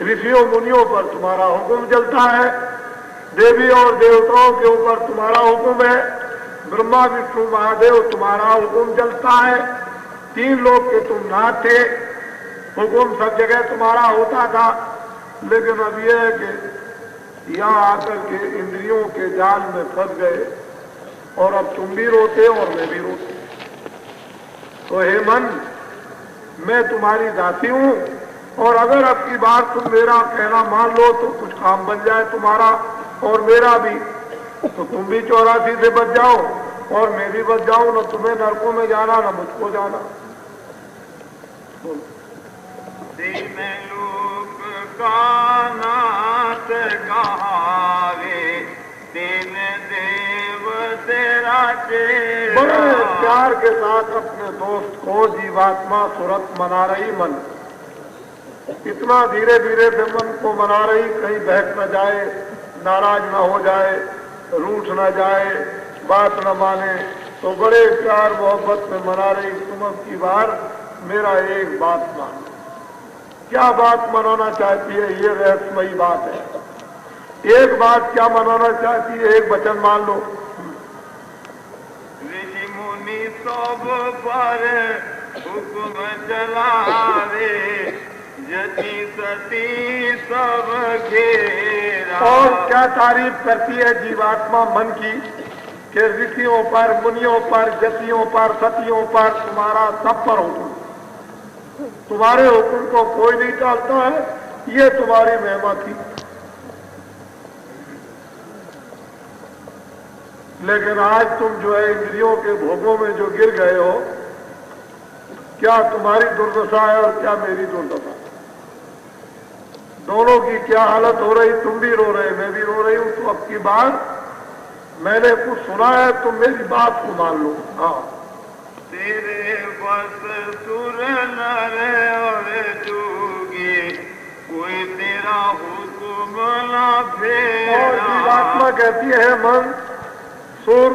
ऋषियों मुनियों पर तुम्हारा हुक्म चलता है, देवी और देवताओं के ऊपर तुम्हारा हुक्म है, ब्रह्मा विष्णु महादेव तुम्हारा हुक्म चलता है, तीन लोग के तुम नाथ थे, हुक्म सब जगह तुम्हारा होता था। लेकिन अब यह है कि यहां आकर के इंद्रियों के जाल में फंस गए और अब तुम भी रोते और मैं भी रोती। तो हे मन, मैं तुम्हारी दासी हूं और अगर अब की बार तुम मेरा कहना मान लो तो कुछ काम बन जाए तुम्हारा और मेरा भी, तो तुम भी 84 से बच जाओ और मैं भी बच जाऊं, न तुम्हें नरकों में जाना न मुझको जाना। तीन लोक का नाथ कहावे, तीन देव तेरा चेला। बड़े प्यार के साथ अपने दोस्त को जीवात्मा सुरत मना रही मन, इतना धीरे धीरे से मन को मना रही, कहीं बहक न जाए, नाराज न हो जाए, रूठ न जाए, बात न माने, तो बड़े प्यार मोहब्बत में मना रही। तुम अब की बार मेरा एक बात मान। क्या बात मनाना चाहती है? ये रहस्यमयी बात है। एक बात क्या मनाना चाहती है? एक वचन मान लो। ऋषि मुनि सब पर हुक्म चलावे, जति सती सब घेरा। और क्या तारीफ करती है जीवात्मा मन की कि ऋषियों पर, मुनियों पर, जतियों पर, सतियों पर तुम्हारा सब पर हुक्म, तुम्हारे हुक्म को कोई नहीं टालता है। ये तुम्हारी महिमा थी। लेकिन आज तुम जो है इंद्रियों के भोगों में जो गिर गए हो, क्या तुम्हारी दुर्दशा है और क्या मेरी दुर्दशा? दोनों की क्या हालत हो रही, तुम भी रो रहे, मैं भी रो रही हूं। तो अब की बार मैंने कुछ सुना है, तुम मेरी बात को मान लो। हाँ, तेरे बस सुर नर और जोगी, कोई तेरा हुक्म ना फेरा। और जीवात्मा कहती है मन, सुर,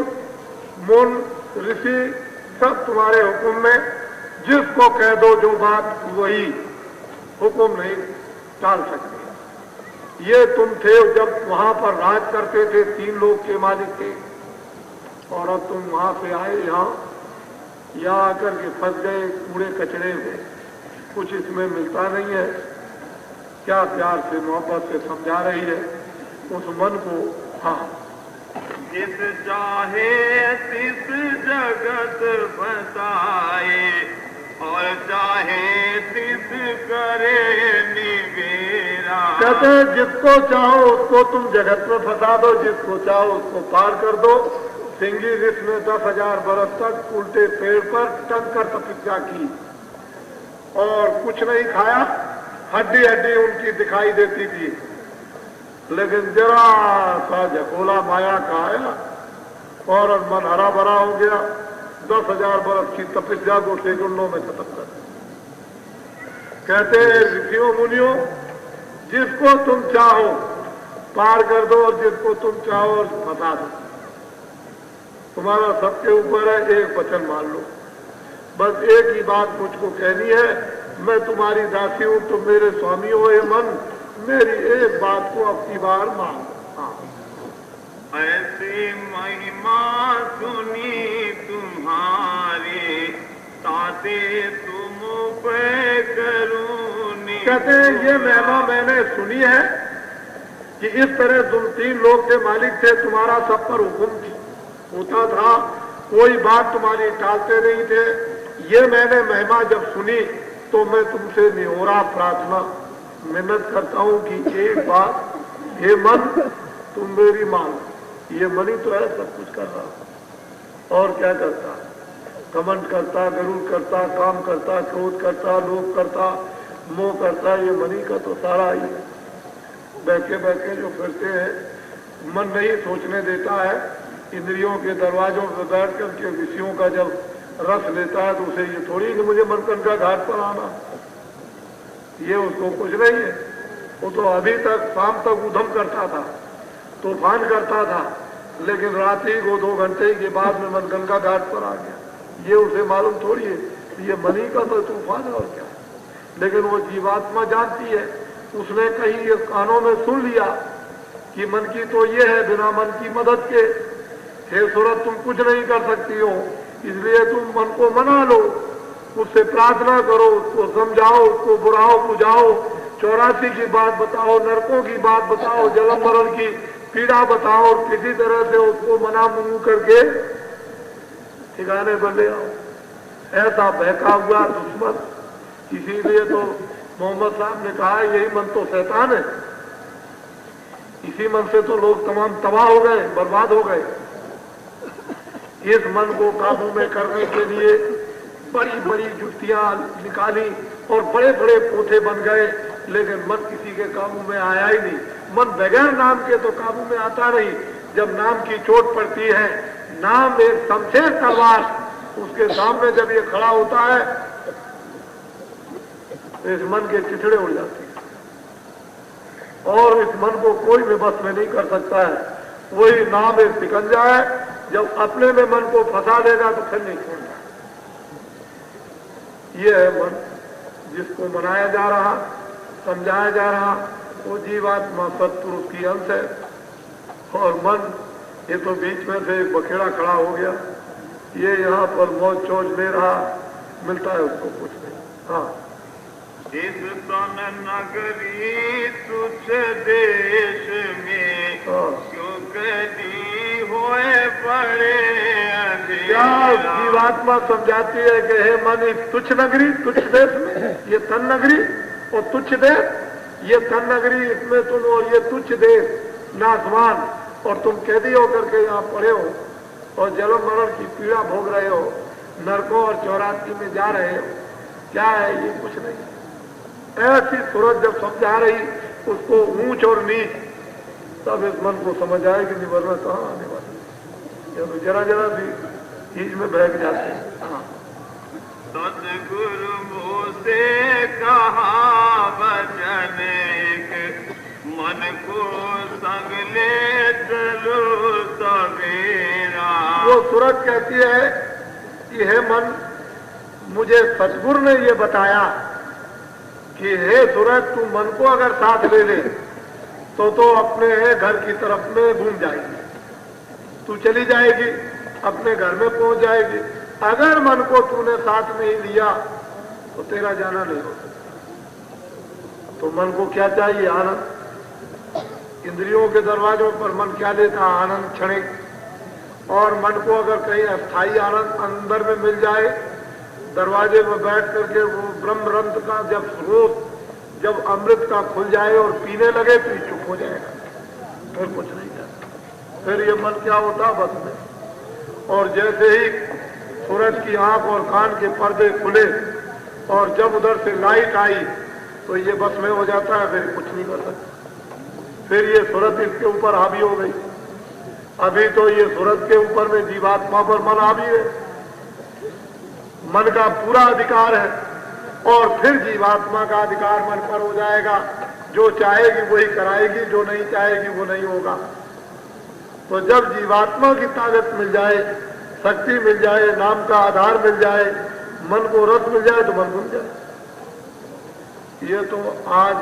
मुन, ऋषि सब तुम्हारे हुक्म में, जिसको कह दो जो बात वही, हुक्म नहीं टाल सकते। ये तुम थे जब वहां पर राज करते थे, 3 लोग के मालिक थे, और अब तुम वहां से आए यहाँ आकर के फंस गए कूड़े कचड़े में, कुछ इसमें मिलता नहीं है। क्या प्यार से मोहब्बत से समझा रही है उस मन को। हाँ, जिस चाहे तिस जगत बताए, और चाहे तिस करे निवेरा। कहते हैं जिसको चाहो उसको तुम जगत में फंसा दो, जिसको चाहो उसको पार कर दो। सिंगी ऋषि ने 10,000 बरस तक उल्टे पेड़ पर टंग कर तपस्या की और कुछ नहीं खाया, हड्डी हड्डी उनकी दिखाई देती थी। लेकिन जरा सा झकोला माया का आया और मन हरा भरा हो गया। 10,000 बरस की तपस्या को सेकंडों में खत्म कर। कहते हैं ऋषियों मुनियों, जिसको तुम चाहो पार कर दो और जिसको तुम चाहो फंसा दो। तुम्हारा सबके ऊपर है, एक वचन मान लो। बस एक ही बात मुझको कहनी है, मैं तुम्हारी दासी हूं, तुम मेरे स्वामी हो। ये मन, मेरी एक बात को अब की बार मान लो। हाँ, ऐसी महिमा सुनी तुम्हारी, ताते तुम पे करूनी। कहते हैं ये महिमा मैंने सुनी है कि इस तरह तुम 3 लोग के मालिक थे, तुम्हारा सब पर हुक्म होता था, कोई बात तुम्हारी टालते नहीं थे। ये मैंने महिमा जब सुनी तो मैं तुमसे निहोरा प्रार्थना मिन्नत करता हूं कि एक बात, हे मन, तुम मेरी मान। ये मन ही तो है सब कुछ कर रहा, और क्या करता? घमंड करता, गरुड़ करता, काम करता, क्रोध करता, लोभ करता, मोह करता। ये मन ही का तो सारा ही है। बैठे बैठे जो फिरते हैं, मन नहीं सोचने देता है। इंद्रियों के दरवाजों पर बैठ करके विषयों का जब रस लेता है तो उसे ये थोड़ी कि मुझे मनकंका घाट पर आना, ये उसको कुछ नहीं है। वो तो अभी तक शाम तक उधम करता था, तूफान करता था, लेकिन रात्रि को 2 घंटे के बाद में मनकंका घाट पर आ गया। ये उसे मालूम थोड़ी है, ये मनी का तो तूफान है और क्या। लेकिन वो जीवात्मा जानती है उसने कहीं ये कानों में सुन लिया कि मन की तो ये है, बिना मन की मदद के हे सूरत तुम कुछ नहीं कर सकती हो, इसलिए तुम मन को मना लो, उससे प्रार्थना करो, उसको समझाओ, उसको बुलाओ, बुझाओ, 84 की बात बताओ, नरकों की बात बताओ, जन्म मरण की पीड़ा बताओ और किसी तरह से उसको मना मुंह करके ठिकाने पर ले आओ। ऐसा बहका हुआ दुश्मन, इसीलिए तो मोहम्मद साहब ने कहा यही मन तो शैतान है, इसी मन से तो लोग तमाम तबाह हो गए, बर्बाद हो गए। इस मन को काबू में करने के लिए बड़ी बड़ी जुतियां निकाली और बड़े बड़े पोथे बन गए, लेकिन मन किसी के काबू में आया ही नहीं। मन बगैर नाम के तो काबू में आता नहीं। जब नाम की चोट पड़ती है, नाम एक शमशेर तलवार, उसके सामने जब ये खड़ा होता है तो इस मन के चिथड़े उड़ जाते हैं और इस मन को कोई भी बस में नहीं कर सकता है। वही नाम एक शिकंजा है, जब अपने में मन को फंसा देगा तो फिर नहीं छोड़ता। ये है मन, जिसको मनाया जा रहा, समझाया जा रहा, वो जीवात्मा सत्पुरुष की अंश है। और मन ये तो बीच में से एक बखेड़ा खड़ा हो गया, ये यहाँ पर मौज चौज ले रहा, मिलता है उसको कुछ नहीं। हाँ, इस तन नगरी तुझ देश में क्यों कदी होए पड़े क्या जीवात्मा समझाती है कि हे मन इस तुच्छ नगरी, तुच्छ देश में, ये तन नगरी और तुच्छ देश, ये तन नगरी इसमें तुम और ये तुच्छ देश नासमान, और तुम कैदी होकर के यहाँ पड़े हो और जन्म मरण की पीड़ा भोग रहे हो, नरकों और 84 में जा रहे हो। क्या है ये? कुछ नहीं। ऐसी सूरत जब समझा रही उसको ऊंच और नीच, तब इस मन को समझ आए कि निवरना कहाँ आने वाली, जब जरा जरा भी चीज में बहक जाते हैं। हाँ, सतगुरु मुँह से कहा वचन एक, मन को संग ले चलो सवेरा। वो सूरत कहती है कि हे मन, मुझे सतगुरु ने ये बताया कि हे सूरज तू मन को अगर साथ ले ले तो अपने घर की तरफ में घूम जाएगी, तू चली जाएगी, अपने घर में पहुंच जाएगी। अगर मन को तूने साथ नहीं लिया तो तेरा जाना नहीं हो सकता। तो मन को क्या चाहिए? आनंद। इंद्रियों के दरवाजों पर मन क्या लेता? आनंद क्षणिक। और मन को अगर कहीं अस्थायी आनंद अंदर में मिल जाए, दरवाजे में बैठ करके वो ब्रह्म रंध्र का जब स्रोत, जब अमृत का खुल जाए और पीने लगे तो चुप हो जाएगा, फिर कुछ नहीं करता। फिर ये मन क्या होता? बस में। और जैसे ही सूरज की आंख और कान के पर्दे खुले और जब उधर से लाइट आई तो ये बस में हो जाता है, फिर कुछ नहीं कर सकता। फिर ये सूरत इसके ऊपर हावी हो गई। अभी तो ये सूरत के ऊपर में जीवात्मा पर मन हावी है, मन का पूरा अधिकार है, और फिर जीवात्मा का अधिकार मन पर हो जाएगा। जो चाहेगी वही कराएगी, जो नहीं चाहेगी वो नहीं होगा। तो जब जीवात्मा की ताकत मिल जाए, शक्ति मिल जाए, नाम का आधार मिल जाए, मन को रस मिल जाए तो मन बन जाए। ये तो आज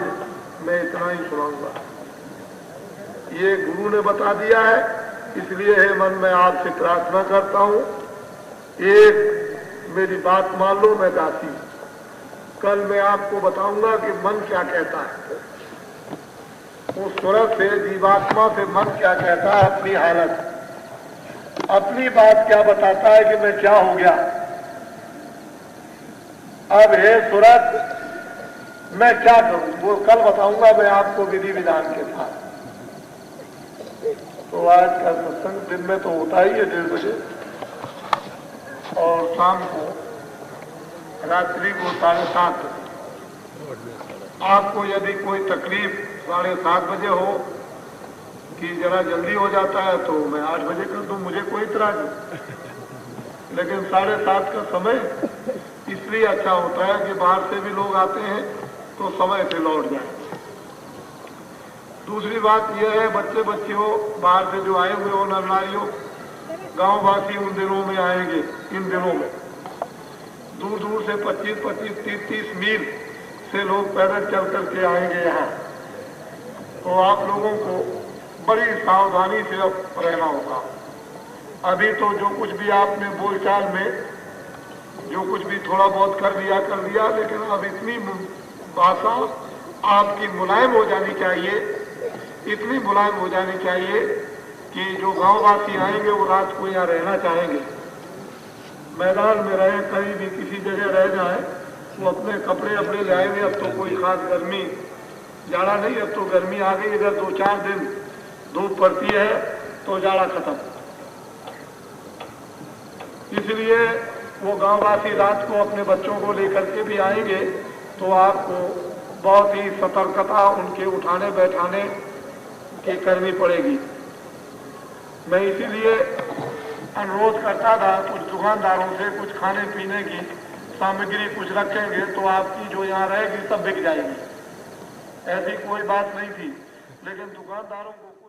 मैं इतना ही सुनाऊंगा, ये गुरु ने बता दिया है, इसलिए है मन मैं आपसे प्रार्थना करता हूं, एक मेरी बात मान लो, मैं दासी। कल मैं आपको बताऊंगा कि मन क्या कहता है, उस सूरत से, जीवात्मा से मन क्या कहता है, अपनी हालत, अपनी बात क्या बताता है कि मैं क्या हो गया। अब हे सूरत मैं क्या करूं, वो कल बताऊंगा मैं आपको विधि विधान के साथ। तो आज का सत्संग दिन में तो होता ही है 1:30 बजे, और शाम को रात्रि को 7:30 बजे। आपको यदि कोई तकलीफ 7:30 बजे हो कि जरा जल्दी हो जाता है तो मैं 8 बजे कर दूं, मुझे कोई इतराज नहीं। लेकिन 7:30 का समय इसलिए अच्छा होता है कि बाहर से भी लोग आते हैं तो समय से लौट जाए। दूसरी बात यह है, बच्चे बच्चियों बाहर से जो आए हुए हो, नर नारियों, गांववासी उन दिनों में आएंगे, इन दिनों में दूर दूर से 25-25, 30-30 मील से लोग पैदल चल करके आएंगे यहाँ, तो आप लोगों को बड़ी सावधानी से अब रहना होगा। अभी तो जो कुछ भी आपने बोलचाल में जो कुछ भी थोड़ा बहुत कर दिया, लेकिन अब इतनी भाषा आपकी मुलायम हो जानी चाहिए, इतनी मुलायम हो जानी चाहिए कि जो गांववासी आएंगे वो रात को यहाँ रहना चाहेंगे। मैदान में रहे, कहीं भी किसी जगह रह जाए, वो अपने कपड़े अपने ले आएंगे। अब तो कोई खास गर्मी जाड़ा नहीं, अब तो गर्मी आ गई। इधर 2-4 दिन धूप पड़ती है तो जाड़ा खत्म। इसलिए वो गांववासी रात को अपने बच्चों को लेकर के भी आएंगे तो आपको बहुत ही सतर्कता उनके उठाने बैठाने की करनी पड़ेगी। मैं इसीलिए अनुरोध करता था कुछ दुकानदारों से कुछ खाने पीने की सामग्री कुछ रखेंगे तो आपकी जो यहाँ रहेगी सब बिक जाएगी। ऐसी कोई बात नहीं थी, लेकिन दुकानदारों को